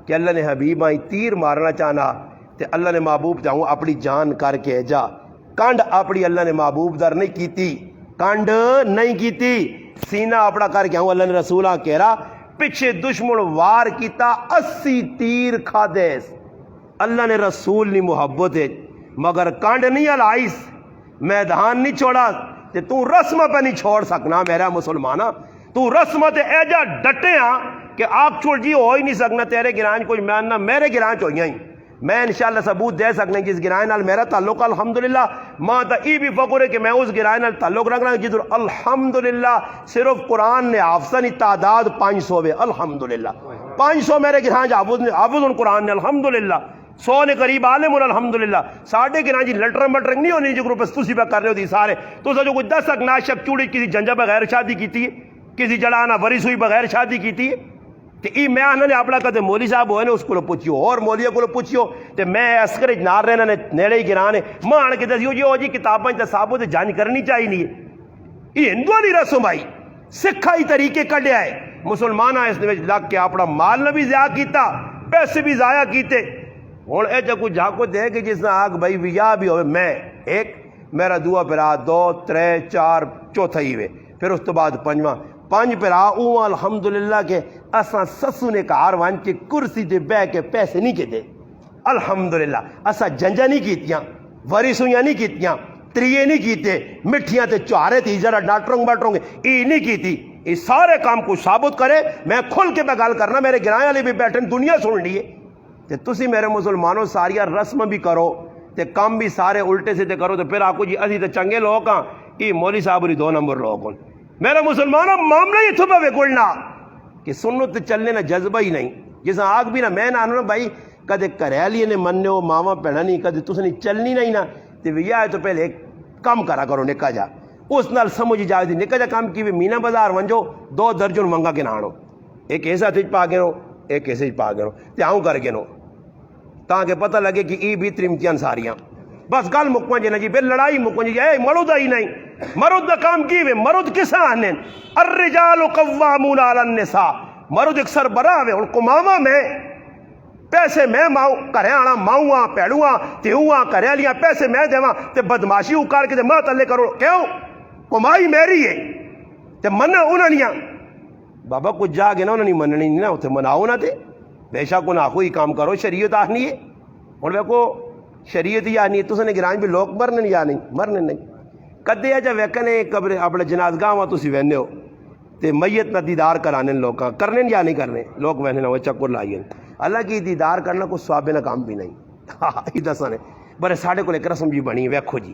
کہ اللہ نے حبیباں تیر مارنا چاہنا تے اللہ نے محبوب چاہوں اپنی جان کر کے جا، کانڈ اپنی اللہ نے محبوب در نہیں کیتی، کانڈ نہیں کیتی، سینہ اپنا کر کے ہوں اللہ نے رسولہ کہہ رہا پیچھے دشمن وار کیتا 80 تیر کھا دیس، اللہ نے رسول نہیں محبت ہے مگر کانڈ نہیں علائیس، میدان نہیں چھوڑا تے تو رسمہ پہ نہیں چھوڑ سکنا میرا مسلمانہ، تو رسمہ تے ایجا ڈٹے ہاں کہ آپ چھوڑ جی ہو ہی نہیں سکنا تیرے گرائن کوئی ماننا میرے گرائن چوئیاں ہی، میں انشاءاللہ ثبوت دے سکنا جس گرائن نال میرا تعلق الحمدللہ، ماں تا ای بھی فخر ہے کہ میں اس گرائن نال تعلق رکھ رہا ہوں جدھر الحمدللہ صرف قرآن نے حافظہ نہیں تعداد 500 ہے، الحمدللہ 500 میرے گرائن حافظ ان قرآن نے الحمدللہ، 100 نے قریب عالم الحمدللہ، ساڑھے گرائن جی لٹرنگ مٹرنگ نہیں ہونی جو گروپ تسی پہ کر رہے ہو دی سارے تو سا جو کوئی 10 اک ناشک چوڑی کسی جنجہ بغیر شادی کیتی ہے، کسی جڑانا ورث ہوئی بغیر شادی کیتی ہے، تے ای میں آنا نے اپنا کہتے مولی صاحب ہوئے نے اس کو پوچھیو اور مولیہ کو پوچھیو تے میں اسکر نار رہنا نے نیڑے ہی گرانے ماں آنے کے دسیو جی ہو جی کتاباں تے صاحبوں تے جانچ کرنی چاہی نہیں ہے، یہ ہندوہ دی رسم آئی سکھائی طریقے کڈے آئے، مسلمانہ اس نے لگ کے اپنا مال نے بھی ضیاء کیتا، پیسے بھی ضائع کیتے، ہوں اے جا کوئی جا کو دے کہ جس نے آگ بھائی ویا بھی ہوئے میں ایک میرا دعا پھرا 2 3 4 چوتھا ہی ہوئے پھر اس تو بعد 5 پھرا اوہ الحمدللہ کے اساں سسو نے کار وان کے کرسی دے بے کے پیسے نہیں کے دے، الحمدللہ اساں جنجا نہیں کیتیاں، ورثویاں نہیں کیتیاں، تریے نہیں کیتے، مٹھیاں تے چوارے تھی ذرا ڈاٹروں باٹروں گے ای نہیں کیتی، یہ سارے کام کو ثابت کرے، میں کھل کے میں گال کرنا میرے گرائیں والے بھی بیٹھے دنیا سن لیے تے تسی میرے مسلمانوں ساریاں رسم بھی کرو تے کام بھی سارے الٹے سے کرو تو پھر آکو جی اسی تے چنگے لوگ ہاں، یہ مولی صاحب ری 2 نمبر لوگ ہوں، میرے مسلمانوں معاملہ یہ تھوپا وے گلنا کہ سنو تے چلنے نہ جذبہ ہی نہیں، جیسا آگ بھی نہ میں نہ بھائی کدے گھریالی نے منو ماوا بھڑا نہیں کدے تس نہیں چلنی نہیں نا تو ویاہ تو پہلے کم کرا کرو نکا جا اس نال سمجھ جائے دی نکا جا کام کی مینا بازار ونجو 2 درجن منگا کے نہ ایک ایسا تھج پا گنو ایک ایسے پا گنو تے آؤں کر گنو تاکہ پتہ لگے کہ ای بھی ترمتیاں ساریاں بس گل مکمن جی نا جی پھر لڑائی مکمن جی اے مرد ہی نہیں مرد دا کام کی وے مرد کسا آنے الرجال قوامون علی النساء مرد ایک سربراہ وے ان کو ماما میں پیسے میں ماؤں کرے آنا ماؤں پیڑوں تیوں کرے لیاں پیسے میں دیواں تے بدماشی اکار کے تے ماں تلے کرو کیوں کمائی میری ہے تے منع انہاں نیاں بابا کچھ جا کے نا انہوں نے مننی نہیں نا اتنے مناؤ نہ تے بے شک انہاں کوئی کام کرو شریعت آخنی ہے اور ویکو شریعت ہی آنی ہے تسے نے گران بھی لوگ مرنے یا نہیں مرنے نہیں کدے جا ویکنے قبر اپنے جنازگاہ وہاں تسی وینے ہو تے میت نہ دیدار کرانے لوگاں کرنے یا نہیں کرنے لوگ وینے نہ وہ چکر لائیے اللہ کی دیدار کرنا کوئی ثواب نہ کام بھی نہیں ہاں یہ دسانے برے ساڑھے کو لے کر رسم جی بنی ویکھو جی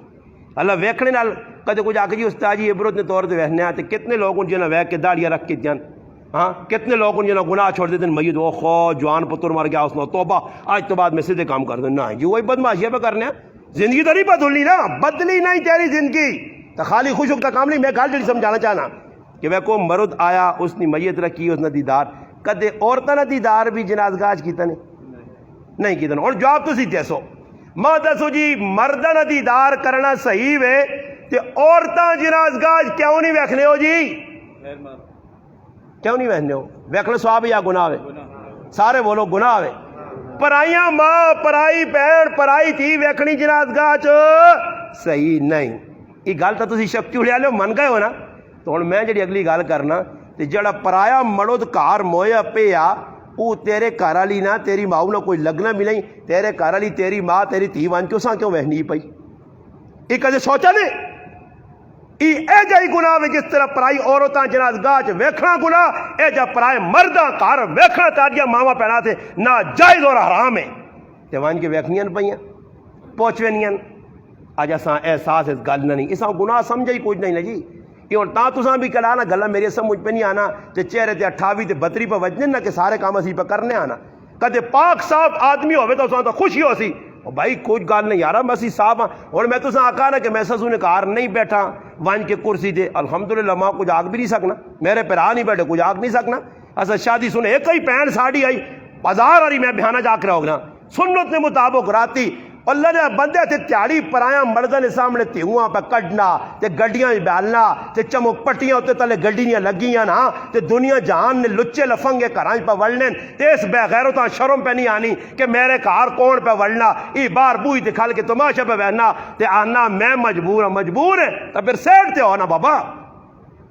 اللہ ویکھنے نال کدے کچھ آ کے جی استاد جی عبرت نے طور تے ویکھنے آتے کتنے لوگ ان جنہاں ویکھ کے داڑیاں رکھ کے جان ہاں کتنے لوگ ان جنہاں گناہ چھوڑ دیتے ہیں میت او خو جوان پتر مر گیا اس نے توبہ آج تو بعد میں سیدھے کام کر دیں نہ جی وہی بدماشیاں پہ کرنے زندگی تو نہیں بدلنی نا بدلی نہیں تیری زندگی تو خالی خوش ہوتا کام نہیں میں گل جڑی سمجھانا چاہنا کہ وہ کو مرد آیا اس نے میت رکھی اس نے دیدار کدے عورتاں نے دیدار بھی جنازگاہ کیتا نہیں کیتا اور جواب تو سی دسو ماں دسو جی مرداں نے دیدار کرنا صحیح وے تے عورتاں جنازگاہ کیوں نہیں ویکھنے ہو جی کیوں نہیں ویکھنے ہو ویکھنا ثواب یا گناہ وے سارے بولو گناہ وے پرائیاں ماں پرائی بہن پرائی تھی ویکھنی جنازگاہ چ صحیح نہیں یہ گل تو تسی شک چڑیا لو من گئے ہو نا تو ہن میں جڑی اگلی گل کرنا تے جڑا پرایا مرد گھر مویا پیا وہ تیرے گھر والی نہ تیری ماں نہ کوئی لگنا بھی نہیں تیرے گھر والی تیری ماں تیری تھی ون کیوں ساں کیوں وہنی پئی یہ کدے سوچا نہیں اے جائی گناہ وے جس طرح پرائی عورتاں جنازگاہ چ ویکھنا گناہ اے جا پرائے مرداں گھر ویکھنا تاریاں ماواں پینا تے ناجائز اور حرام ہے تے ون کے ویکھنیاں پیاں پہنچوینیاں اج اساں احساس اس گل نہیں اساں گناہ سمجھا ہی کچھ نہیں نا جی یہ ہوں تاں تساں بھی کلا نا گلا میری سمجھ پہ نہیں آنا تے چہرے تے 28 تے 32 پہ وجنے نا کہ سارے کام اسی پہ کرنے آنا کدے پاک صاف آدمی ہوئے تو اساں تو خوشی ہو سی بھائی کچھ گل نہیں یارا میں صاحب ہاں اور میں تساں آکھا نا کہ میں سسو نے کار نہیں بیٹھا ون کے کرسی تے الحمدللہ ماں کچھ آگ بھی نہیں سکنا میرے پرا نہیں بیٹھے کچھ آگ نہیں سکنا اسا شادی سنے ایک ہی پین ساڑی آئی بازار والی میں بہانہ جا کے ہوگنا سنت نے مطابق راتی اللہ نے بندے تے تیاری پرایا مردہ نے سامنے تیواں پہ کڈنا تے گڈیاں بیالنا تے چمک پٹیاں ہوتے تلے گڈیاں لگیاں نا تے دنیا جہان نے لچے لفنگے گھراں پہ وڑنے تے اس بے غیرتاں شرم پہ نہیں آنی کہ میرے گھر کون پہ وڑنا ای بار بوئی تے کھل کے تماشا پہ بہنا تے آنا میں مجبور ہے تو پھر سیٹ تے ہونا بابا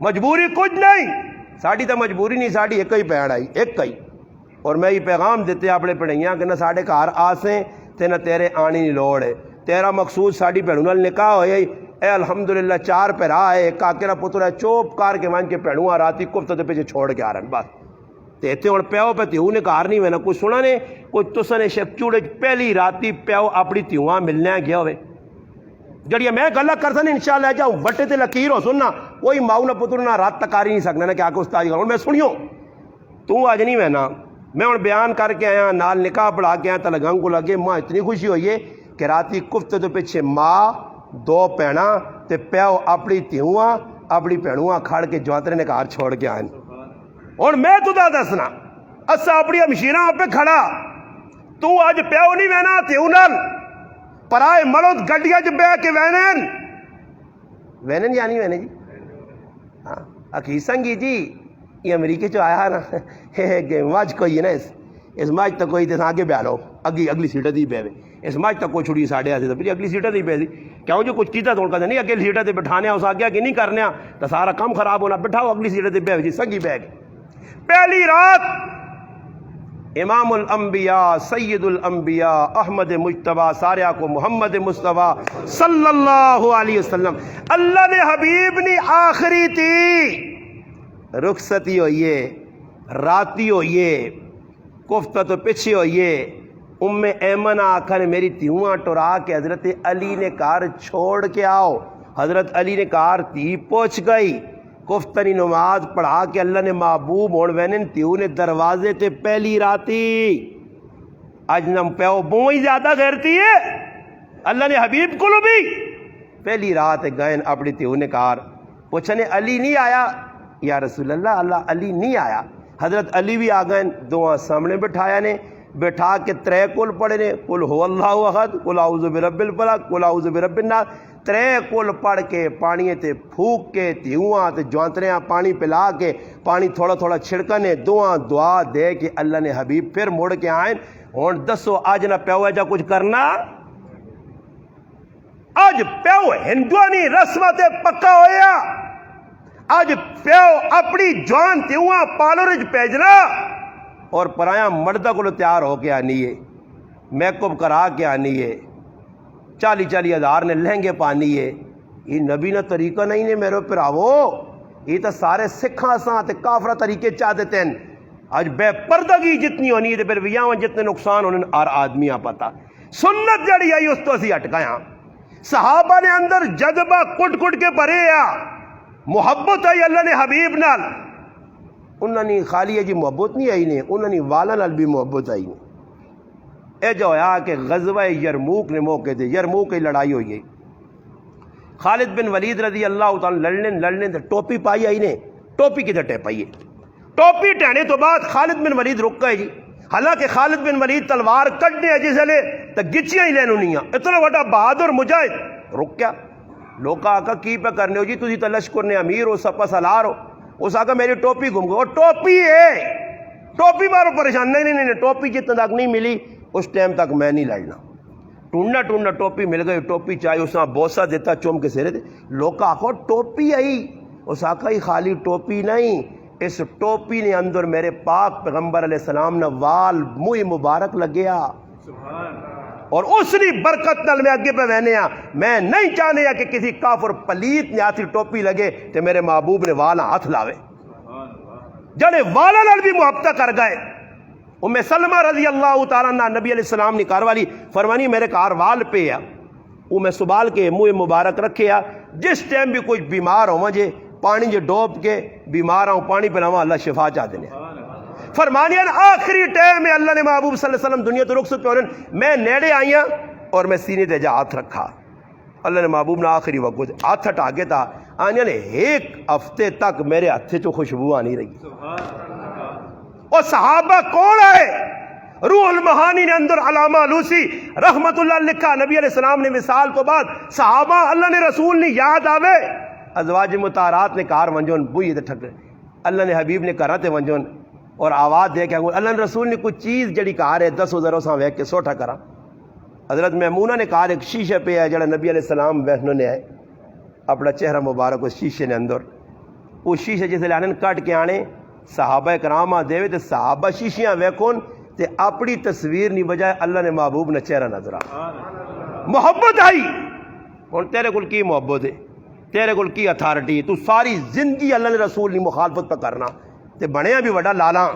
مجبوری کچھ نہیں ساڑی تو مجبوری نہیں ساڑی ایک ہی پیڑ آئی ایک ہی اور میں یہ پیغام دیتے اپنے پڑھائیاں کہ نہ ساڑے گھر آسیں تے نہ تیرے آنی نہیں لوڑ ہے تیرا مقصود ساڑی بھیڑوں نال نکاح ہوئے اے الحمدللہ 4 پیرا ہے کاکرا پتر ہے چوپ کار کے مان کے پیڑوں راتی کفت تے پیچھے چھوڑ کے آ رہے ہیں بس تے اتنے ہوں پیو پہ تیوں نے کار نہیں ہونا کوئی سنا نے کوئی تسا نے شک چوڑے پہلی راتی پیو اپنی تیواں ملنے گیا ہوئے جڑی میں گلہ کرتا نہیں انشاءاللہ جاؤں بٹے تے لکیر ہو سننا کوئی ماؤ نہ پتر نہ رات تکاری نہیں سکنا کہ آکے استاد کروں میں سنیوں تو آج نہیں وینا میں ہوں بیان کر کے آیا نال نکاح پڑھا کے آیا تو لگاں کو لگے ماں اتنی خوشی ہوئی ہے کہ راتی کفت تو پیچھے ماں 2 پینا تے پیو اپنی تیواں اپنی پیڑواں کھڑ کے جواترے نے کار چھوڑ کے آئیں اور میں تو دا دسنا اسا اپنی ہمشیرہ پہ کھڑا تو آج پیو نہیں وینا تیوں نال پرائے مرد گڈیا چ بہ کے وینن یا نہیں وینے جی ہاں اکی سنگی جی یہ امریکہ چو آیا نا ماج کوئی ہے نا اس ماج تک کوئی تے آگے بیا لو اگلی سیٹا دی بے اس ماج تک کوئی چھوڑی ساڑھے آتے پھر اگلی سیٹا دی بے دی کیوں جو کچھ کیتا توڑ کا نہیں اگلی سیٹا تے بٹھانے اس آگیا کہ نہیں کرنے تو سارا کام خراب ہونا بٹھاؤ اگلی سیٹا تے بے جی سنگی بے گئے پہلی رات امام الانبیاء سید الانبیاء احمد مجتبیٰ ساریہ کو محمد مصطفیٰ صلی اللہ علیہ وسلم اللہ نے حبیب نے آخری تھی رخصتی ہوئیے راتی ہوئیے کفتہ تو پیچھے ہوئیے ایمن آخر میری تیواں ٹرا کے حضرت علی نے کار چھوڑ کے آؤ حضرت علی نے کار تی پہنچ گئی کفتنی نماز پڑھا کے اللہ نے محبوب اور وینن تیوں نے دروازے تے پہلی راتی اج نہ پیو بوں ہی زیادہ غیرتی ہے اللہ نے حبیب کو بھی پہلی رات گئے اپنی تیو نے کار پوچھنے علی نہیں آیا یا رسول اللہ اللہ علی نہیں آیا حضرت علی بھی آ گئے دعا سامنے بٹھایا نے بٹھا کے ترے کل پڑھے نے قل هو اللہ احد قل اعوذ برب الفلق قل اعوذ برب الناس ترے کل پڑھ کے پانی تے پھوک کے تیواں تے جوانتریاں پانی پلا کے پانی تھوڑا تھوڑا چھڑکنے دعا دے کے اللہ نے حبیب پھر مڑ کے آئیں ہن دسو اج نہ پیو جا کچھ کرنا اج پیو ہندوانی رسمہ تے پکا ہویا اج پیو اپنی جوان تیواں پالورج بھیجنا اور پرایا مردہ کو تیار ہو کے آنی ہے میک اپ کرا کے آنی ہے 40 ہزار نے لہنگے پانی ہے یہ نبی نہ طریقہ نہیں نے میرے پراوو یہ تو سارے سکھاں ساں تے کافرہ طریقے چاہ دیتے ہیں آج بے پردگی جتنی ہونی ہے پھر ویاں جتنے نقصان ہونے اور آدمیاں پتا سنت جڑی آئی اس تو اسی اٹکایا صحابہ نے اندر جذبہ کٹ کٹ کے بھرے آ محبت آئی اللہ نے حبیب نال انہوں نے خالی جی محبت نہیں آئی نے انہوں نے والا نال بھی محبت آئی نے اے جو ہویا کہ غزوہ یرموک نے موقع دے یرموک کی لڑائی ہوئی ہے خالد بن ولید رضی اللہ تعالیٰ لڑنے دے ٹوپی پائی آئی نے ٹوپی کی دٹے پائی ہے ٹوپی ٹہنے تو بعد خالد بن ولید رک گئے جی حالانکہ خالد بن ولید تلوار کٹنے ہے جس لے تو گچیاں ہی لینو نہیں اتنا بڑا بہادر مجاہد رک گیا لوگ آقا کی پہ کرنے ہو جی تسی تو لشکر نے امیر ہو سپا سالار ہو اس آقا میری ٹوپی گم گئے وہ ٹوپی ہے ٹوپی مارو پریشان نہیں ٹوپی جتنا تک نہیں ملی اس ٹائم تک میں نہیں لڑنا ٹونڈنا ٹوپی مل گئی ٹوپی چاہیے اس نے بوسا دیتا چوم کے سیرے دے لوگ آخو ٹوپی آئی اس آقا ہی خالی ٹوپی نہیں اس ٹوپی نے اندر میرے پاک پیغمبر علیہ السلام نے وال منہ مبارک لگیا اور اس نے برکت نال میں اگے پہ وہنے میں نہیں چاہنے کہ کسی کافر پلیت نے ہاتھی ٹوپی لگے تو میرے محبوب نے والا ہاتھ لاوے جڑے والا نال بھی محبت کر گئے ام سلمہ رضی اللہ تعالیٰ عنہ نبی علیہ السلام نے کار والی فرمانی میرے کار وال پہ وہ میں سبال کے منہ مبارک رکھے جس ٹائم بھی کوئی بیمار ہو مجھے پانی جو ڈوب کے بیمار ہوں پانی پلاواں اللہ شفا چاہ دینے فرمانی آخری ٹائم میں اللہ نے محبوب صلی اللہ علیہ وسلم دنیا تو رخصت پہ ہونے میں نیڑے آئی اور میں سینے تے جا ہاتھ رکھا اللہ نے محبوب نے آخری وقت ہاتھ ہٹا کے تھا آنیا نے ایک ہفتے تک میرے ہاتھے چو خوشبو آنی رہی اور صحابہ کون آئے روح المعانی نے اندر علامہ علوسی رحمت اللہ لکھا نبی علیہ السلام نے مثال تو بعد صحابہ اللہ نے رسول نے یاد آوے ازواج مطہرات نے کار ونجون بوئی دے ٹھک اللہ نے حبیب نے کہا تے ونجون اور آواز دے کے اللہ نے رسول نے کچھ چیز جڑی کار ہے 10,000 ساں ویک کے سوٹا کرا حضرت میمونہ نے کہا ایک شیشے پہ ہے جڑا نبی علیہ السلام بہنوں نے آئے اپنا چہرہ مبارک اس شیشے نے اندر اس شیشے جسے لانن کٹ کے آنے صحابہ کرام دے تے صحابہ شیشیاں ویکھون تے اپنی تصویر نہیں بجائے اللہ نے محبوب نے چہرہ نظر آ محبت آئی ہن تیرے کول کی محبت ہے تیرے کول کی اتھارٹی تو ساری زندگی اللہ نے رسول کی مخالفت پہ کرنا تے بنیا بھی وڈا لالا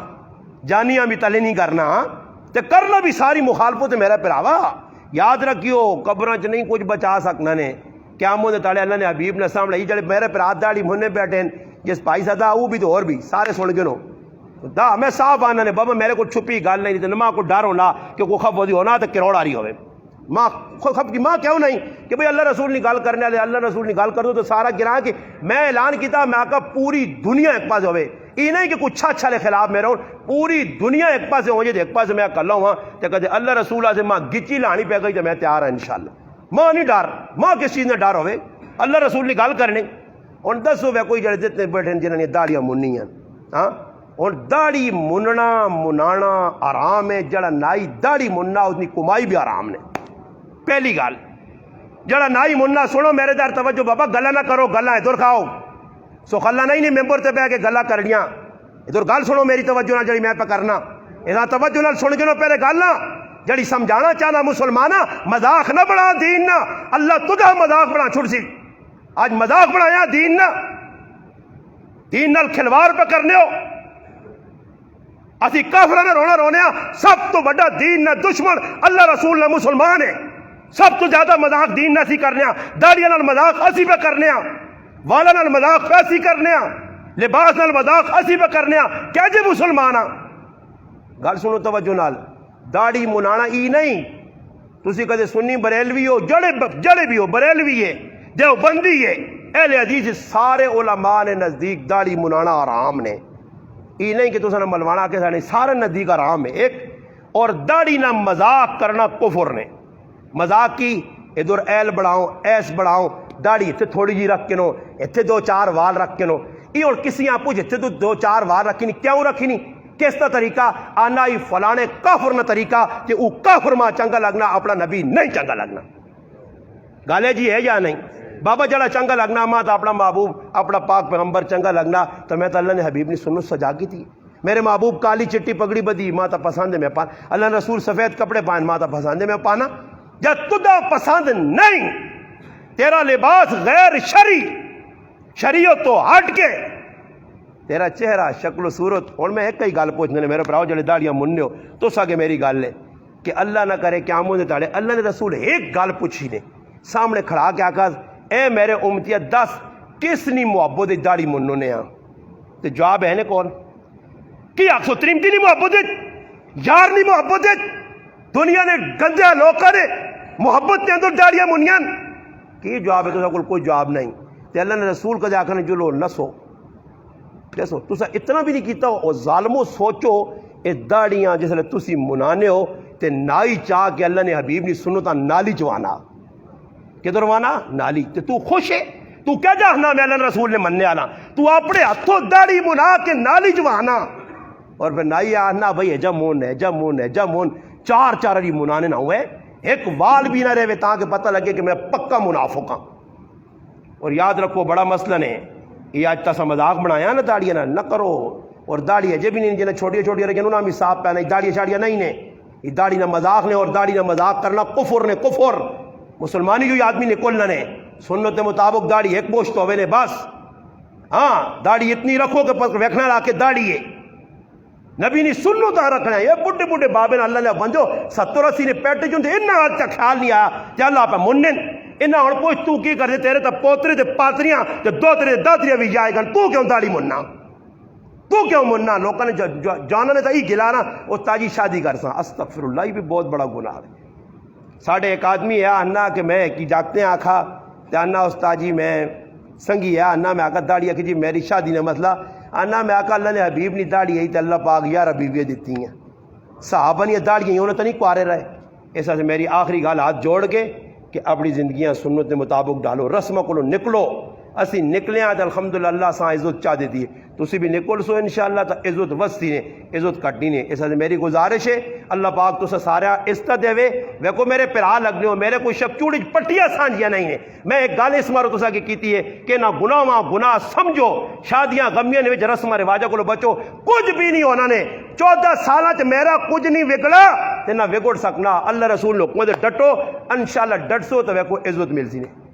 جانیاں بھی تلے نہیں کرنا تے کرنا بھی ساری مخالفت میرا پراوا یاد رکھیو قبراں چ نہیں کچھ بچا سکنا نے قیامت دے تالے اللہ نے حبیب نے سامنے جڑے میرے پر ہاتھ داڑھی مننے بیٹھے جس پائی صدا وہ بھی تو اور بھی سارے سن گنو دا میں صاحب آنا نے بابا میرے کو چھپی گال نہیں تھی ماں کو ڈر ہونا کہ کوئی خف ہوتی ہونا تو کروڑ آ رہی ہوئے ماں خف کی ماں کیوں نہیں کہ بھئی اللہ رسول نے گال کرنے والے اللہ رسول نے گال کر دو تو سارا گرا کہ میں اعلان کیتا میں آقا پوری دنیا ایک پاس ہوئے یہ نہیں کہ کچھ اچھا لے خلاف میں رہوں پوری دنیا ایک پاس ہو جائے ایک پاس میں کر لوں تو کہتے اللہ رسول سے ماں گچی لانی پہ گئی تو میں تیار ہوں انشاءاللہ ماں نہیں ڈر ماں کس چیز نے ڈر ہوئے اللہ رسول نے گال کرنے اور دسو وہ کوئی جڑے جتنے بیٹھے جنہوں نے داڑیاں منی ہیں ہاں اور داڑھی مننا منانا آرام ہے جڑا نائی داڑھی مننا اس کی کمائی بھی آرام نے پہلی گال جڑا نائی مننا سنو میرے دار توجہ بابا گلا نہ کرو گلا ادھر کھاؤ سو خلا نہیں ممبر تے بہ کے گلا کرنیاں ادھر گل سنو میری توجہ نہ جڑی میں پہ کرنا ادھر توجہ نہ سن گنو پہلے گل نہ جڑی سمجھانا چاہنا مسلمانہ مذاق نہ بڑھا دین نہ اللہ تجھا مذاق بڑھا چھڑ سی آج مذاق بڑھایا دین نہ دین نال کھلوار پہ کرنے ہو اسی کافرہ نے رونا رونے سب تو بڑا دین نہ دشمن اللہ رسول نہ مسلمان ہے سب تو زیادہ مذاق دین نہ سی کرنے داڑیاں نال مذاق اسی پہ کرنے والا نال مذاق ایسی کرنے لباس نال مذاق اسی پہ کرنے کیا جی مسلمان گل سنو توجہ نال داڑھی منانا ای نہیں. تسی کدے سنی بریلوی ہو جڑے بھی ہو بریلوی ہے دیوبندی ہے اہل حدیث سارے علماء نے نزدیک داڑھی منانا حرام نے. ای نہیں کہ تسا ملوانا کے سانے سارے نزدیک حرام ہے ایک. اور داڑھی نہ مذاق کرنا کفر نے. مذاق کی ادھر ایل بڑھاؤں ایس بڑھاؤں داڑھی اتنے تھوڑی جی رکھ کے نو اتنے 2-4 وال رکھ کے نو ای اور کسی آپ پوچھ اتنے 2-4 وال رکھی نہیں کیوں رکھی نہیں کس طرح طریقہ آنا ہی فلانے کافر نہ طریقہ کہ او کافر ماں چنگا لگنا اپنا نبی نہیں چنگا لگنا. گالے جی ہے یا نہیں؟ بابا جڑا چنگا لگنا ماں تو اپنا محبوب اپنا پاک پیغمبر چنگا لگنا تو میں تو اللہ نے حبیب نے سنت سجا کی تھی. میرے محبوب کالی چٹی پگڑی بدی ماں تو پسند ہے میں پانا. اللہ رسول سفید کپڑے پہن ماں تو پسند ہے میں پانا. جب تجھے پسند نہیں تیرا لباس غیر شریعت تو ہٹ کے تیرا چہرہ شکل و صورت. اور میں ایک ہی گل پوچھنے میرے براؤ جڑے داڑیاں مننے ہو تو ساگے میری گل ہے کہ اللہ نہ کرے کیا مجھے تاڑے اللہ نے رسول ایک گل پوچھی نے سامنے کھڑا کے آکھا اے میرے امتیہ 10 کس نی محبت داڑھی منو نے ہاں تو جواب ہے نے کون کی آکھ سو تریمتی نی محبت یار نی محبت دنیا نے گندے لوکاں نے محبت کے اندر داڑیاں منیاں کی جواب ہے تو کوئی جواب نہیں. تے اللہ نے رسول کا جا کر جلو نسو دیسو تسا اتنا بھی نہیں کیتا ہو. ظالمو سوچو اے داڑیاں جس لئے تسی منانے ہو تے نائی چاہ کہ اللہ نے حبیب نے سنتا نالی چوانا کدھر وانا نالی تے تو خوش ہے تو کیا جاہنا میں اللہ رسول نے مننے آنا تو اپنے ہتھوں داڑھی منا کے نالی چوانا اور پھر نائی آنا بھئی جمون 4 علی منانے نہ ہوئے ایک وال بھی نہ رہے تاکہ پتہ لگے کہ میں پکا منافق ہوں. اور یاد رکھو بڑا مسئلہ نے یہ آج تسا مذاق بنایا نا داڑیاں نہ کرو. اور داڑھی ہے بھی نہیں جنہیں چھوٹی رکھیں انہوں نے صاف پہنا داڑیاں شاڑیاں نہیں نے یہ داڑھی نہ مذاق نے اور داڑھی نہ مذاق کرنا کفر نے کفر. مسلمانی جو آدمی نکلنا نے سنت مطابق داڑھی ایک پوشت ہوئے نے بس. ہاں داڑھی اتنی رکھو کہ پس ویکھنا لا کے داڑھی ہے نبی نے سنو تا رکھنا ہے. یہ بڑے بابے نے اللہ نے بنجو 70-80 نے پیٹے جو تھے انہاں آج تک خیال نہیں آیا کہ اللہ پہ منن انہاں اور پوچھ تو کی کر دے تیرے تا پوترے تے پاتریاں تے دوترے دادریاں بھی جائے گا تو کیوں داڑھی مننا تو کیوں مننا. لوگوں نے جانا نے تا ہی گلانا اور تاجی شادی کر سا استغفر اللہ یہ بھی بہت بڑا گناہ ہے. ساڑھے ایک آدمی ہے آنا کہ میں کی جاگتے ہیں آکھا تے آنا استاجی میں سنگی ہے آنا میں آکھا داڑھی آکھا جی میری شادی نے مسئلہ آنا میں آکھا اللہ نے حبیب نہیں داڑھی ہے تے اللہ پاک یار حبیبیاں دیتی ہیں صحابہ نے داڑھی ہیں انہوں نے تو نہیں کوارے رہے. ایسا سے میری آخری گال ہاتھ جوڑ کے کہ اپنی زندگیاں سنت مطابق ڈالو رسمہ کو نکلو اسی نکلے آج الحمدللہ اللہ ساں عزت چاہ دیتی ہے تسی بھی نکل سو انشاءاللہ تا عزت وستی نے عزت کٹنی نے. ایسا سے میری گزارش ہے اللہ پاک تو سارا عزت دے ویکو میرے پرا لگنے ہو میرے کوئی شب چوڑی پٹیاں سانجیاں نہیں ہیں. میں ایک گال اس مارو تسا کی کیتی ہے کہ نہ گناہ ماں گناہ سمجھو شادیاں غمیاں نے رسمہ رواجہ کو بچو کچھ بھی نہیں ہونا نے 14 سالہ چ میرا کچھ نہیں وگڑا تے نہ وگڑ سکنا. اللہ رسول نے حکم دے ڈٹو انشاءاللہ ڈٹ سو تو ویکو عزت مل سی نے.